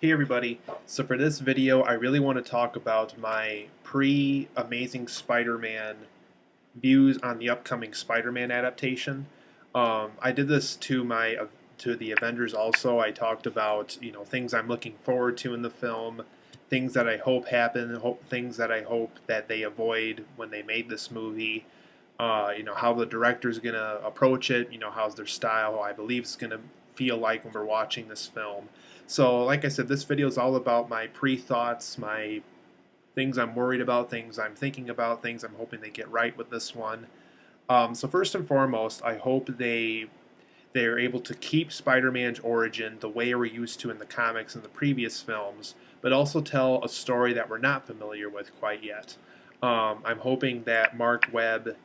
Hey everybody, so for this video I really want to talk about my pre-Amazing Spider-Man views on the upcoming Spider-Man adaptation. I did this to the Avengers also. I talked about things I'm looking forward to in the film, things that I hope happen, things that I hope that they avoid when they made this movie. How the director's gonna approach it. How's their style? How I believe it's gonna feel like when we're watching this film. So, like I said, this video is all about my pre-thoughts, my things I'm worried about, things I'm thinking about, things I'm hoping they get right with this one. So first and foremost, I hope they're able to keep Spider-Man's origin the way we're used to in the comics and the previous films, but also tell a story that we're not familiar with quite yet. I'm hoping that Marc Webb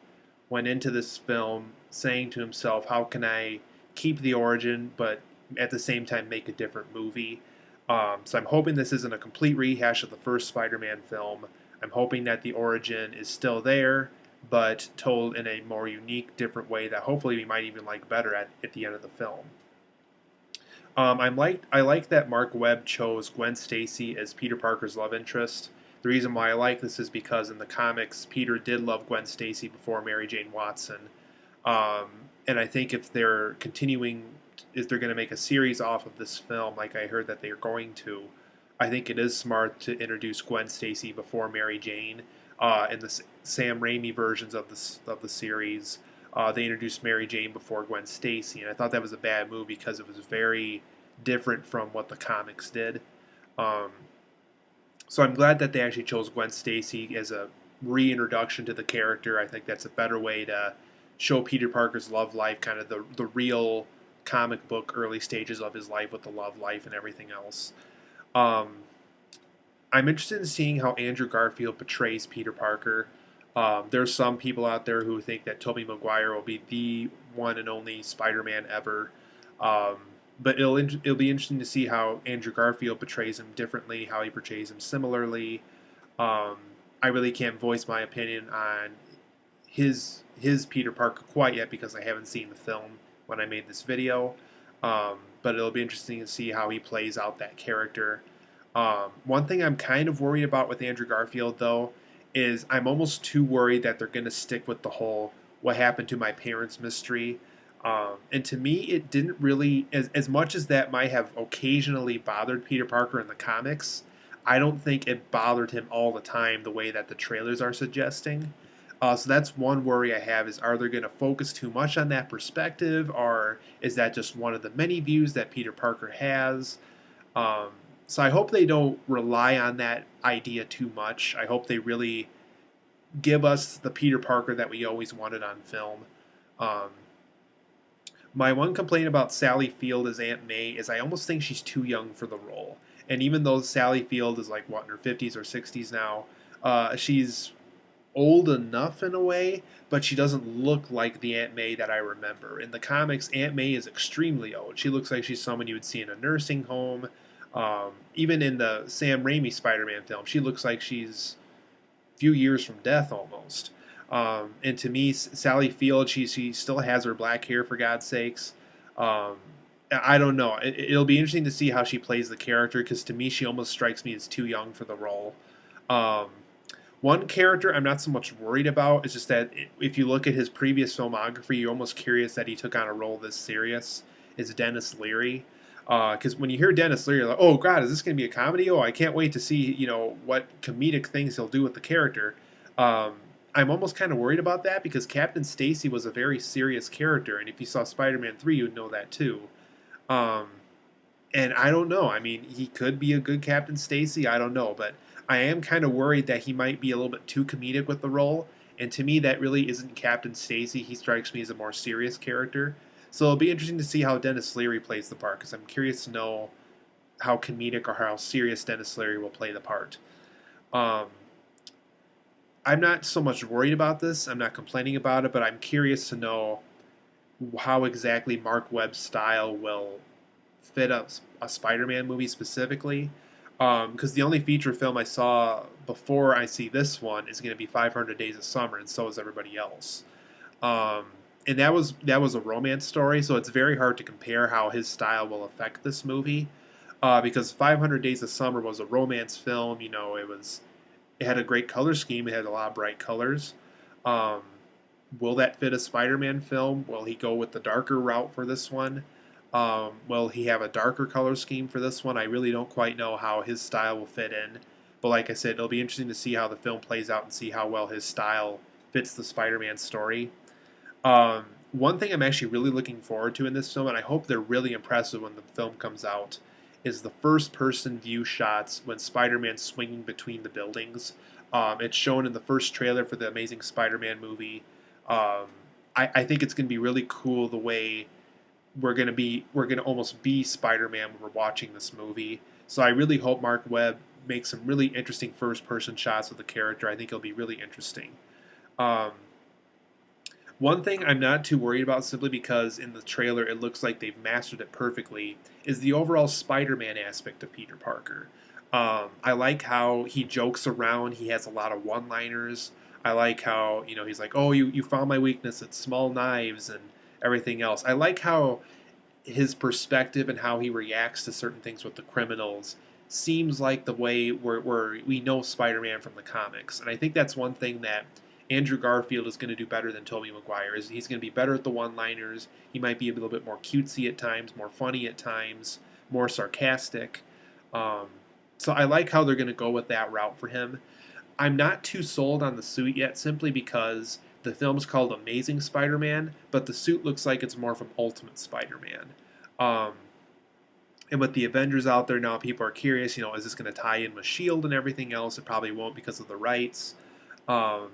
went into this film saying to himself, how can I keep the origin, but at the same time make a different movie? So I'm hoping this isn't a complete rehash of the first Spider-Man film. I'm hoping that the origin is still there, but told in a more unique, different way that hopefully we might even like better at the end of the film. I like that Marc Webb chose Gwen Stacy as Peter Parker's love interest. The reason why I like this is because in the comics, Peter did love Gwen Stacy before Mary Jane Watson, um, and I think if they're going to make a series off of this film, like I heard that they're going to, I think it is smart to introduce Gwen Stacy before Mary Jane. In the Sam Raimi versions of the series, they introduced Mary Jane before Gwen Stacy, and I thought that was a bad move because it was very different from what the comics did. Um, so I'm glad that they actually chose Gwen Stacy as a reintroduction to the character. I think that's a better way to show Peter Parker's love life, kind of the real comic book early stages of his life with the love life and everything else. Um, I'm interested in seeing how Andrew Garfield portrays Peter Parker. There's some people out there who think that Tobey Maguire will be the one and only Spider-Man ever. Um, but it'll be interesting to see how Andrew Garfield portrays him differently, how he portrays him similarly. Um, I really can't voice my opinion on his Peter Parker quite yet because I haven't seen the film when I made this video. But it'll be interesting to see how he plays out that character. One thing I'm kind of worried about with Andrew Garfield, though, is I'm almost too worried that they're going to stick with the whole what happened to my parents mystery. And to me, it didn't really, as much as that might have occasionally bothered Peter Parker in the comics, I don't think it bothered him all the time the way that the trailers are suggesting. So that's one worry I have is are they going to focus too much on that perspective, or is that just one of the many views that Peter Parker has? Um, so I hope they don't rely on that idea too much. I hope they really give us the Peter Parker that we always wanted on film. Um, my one complaint about Sally Field as Aunt May is I almost think she's too young for the role. And even though Sally Field is like, what, in her 50s or 60s now, she's old enough in a way, but she doesn't look like the Aunt May that I remember. In the comics, Aunt May is extremely old. She looks like she's someone you would see in a nursing home. Even in the Sam Raimi Spider-Man film, she looks like she's a few years from death almost. And to me, Sally Field, she still has her black hair for God's sakes. Um, I don't know. It'll be interesting to see how she plays the character because to me, she almost strikes me as too young for the role. Um, One character I'm not so much worried about is just that if you look at his previous filmography, you're almost curious that he took on a role this serious. Is Dennis Leary? Because when you hear Dennis Leary, you're like, oh God, is this going to be a comedy? Oh, I can't wait to see what comedic things he'll do with the character. Um, I'm almost kind of worried about that because Captain Stacy was a very serious character, and if you saw Spider-Man 3, you'd know that too. Um, and I don't know. I mean, he could be a good Captain Stacy. I don't know, but I am kind of worried that he might be a little bit too comedic with the role. And to me, that really isn't Captain Stacy. He strikes me as a more serious character. So it'll be interesting to see how Dennis Leary plays the part, because I'm curious to know how comedic or how serious Dennis Leary will play the part. Um, I'm not so much worried about this. I'm not complaining about it, but I'm curious to know how exactly Marc Webb's style will fit a Spider-Man movie specifically. Because the only feature film I saw before I see this one is going to be 500 Days of Summer, and so is everybody else. Um, and that was a romance story, so it's very hard to compare how his style will affect this movie. because 500 Days of Summer was a romance film. It had a great color scheme. It had a lot of bright colors. Um, will that fit a Spider-Man film? Will he go with the darker route for this one? Will he have a darker color scheme for this one? I really don't quite know how his style will fit in. But like I said, it'll be interesting to see how the film plays out and see how well his style fits the Spider-Man story. One thing I'm actually really looking forward to in this film, and I hope they're really impressive when the film comes out, is the first-person view shots when Spider-Man's swinging between the buildings. It's shown in the first trailer for the Amazing Spider-Man movie. Um, I think it's going to be really cool the way we're gonna almost be Spider-Man when we're watching this movie. So I really hope Marc Webb makes some really interesting first-person shots of the character. I think it'll be really interesting. Um, One thing I'm not too worried about, simply because in the trailer it looks like they've mastered it perfectly, is the overall Spider-Man aspect of Peter Parker. I like how he jokes around. He has a lot of one-liners. I like how he's like, "Oh, you found my weakness. It's small knives and everything else." I like how his perspective and how he reacts to certain things with the criminals seems like the way where we know Spider-Man from the comics. And I think that's one thing that Andrew Garfield is going to do better than Tobey Maguire. Is he's going to be better at the one-liners. He might be a little bit more cutesy at times, more funny at times, more sarcastic. Um, so I like how they're going to go with that route for him. I'm not too sold on the suit yet, simply because the film's called Amazing Spider-Man, but the suit looks like it's more from Ultimate Spider-Man. Um, and with the Avengers out there now, people are curious, is this going to tie in with S.H.I.E.L.D. and everything else? It probably won't because of the rights. Um,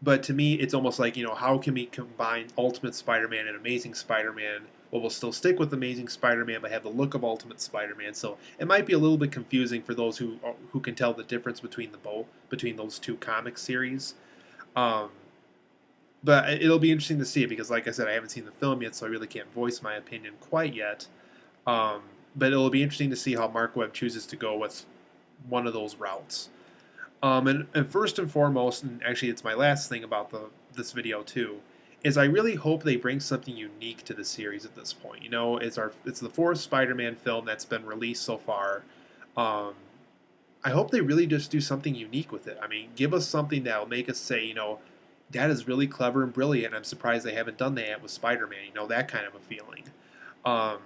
but to me, it's almost like, how can we combine Ultimate Spider-Man and Amazing Spider-Man? Well, we'll still stick with Amazing Spider-Man, but have the look of Ultimate Spider-Man. So it might be a little bit confusing for those who can tell the difference between those two comic series. Um, but it'll be interesting to see it because, like I said, I haven't seen the film yet, so I really can't voice my opinion quite yet. Um, but it'll be interesting to see how Marc Webb chooses to go with one of those routes. And first and foremost, and actually it's my last thing about this video too, is I really hope they bring something unique to the series at this point. It's the fourth Spider-Man film that's been released so far. Um, I hope they really just do something unique with it. I mean, give us something that'll make us say, that is really clever and brilliant. I'm surprised they haven't done that yet with Spider-Man. That kind of a feeling. Um,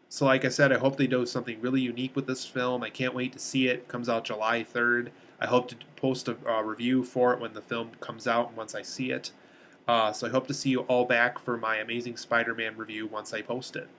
so like I said, I hope they do something really unique with this film. I can't wait to see it. It comes out July 3rd. I hope to post a review for it when the film comes out and once I see it. So I hope to see you all back for my Amazing Spider-Man review once I post it.